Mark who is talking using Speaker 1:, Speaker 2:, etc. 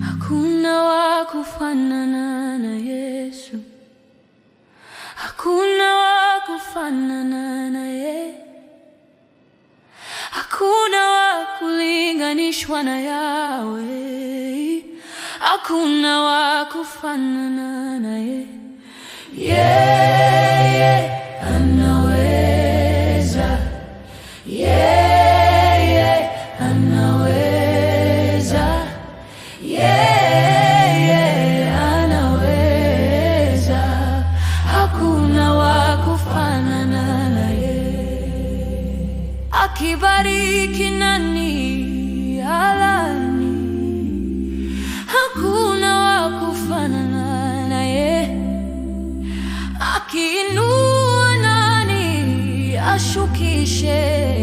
Speaker 1: Hakuna wa kufanana na Yesu, hakuna wa kufanana na yeye, hakuna wa kulinganishwa na Yahweh, hakuna wa kufanana na yeye. Yeye anaweza, yeye anaweza, yeye anaweza, hakuna wa kufanana na yeye. Akibariki nani halani, hakuna wa kufanana na yeye. Akiinua nani ashukishe,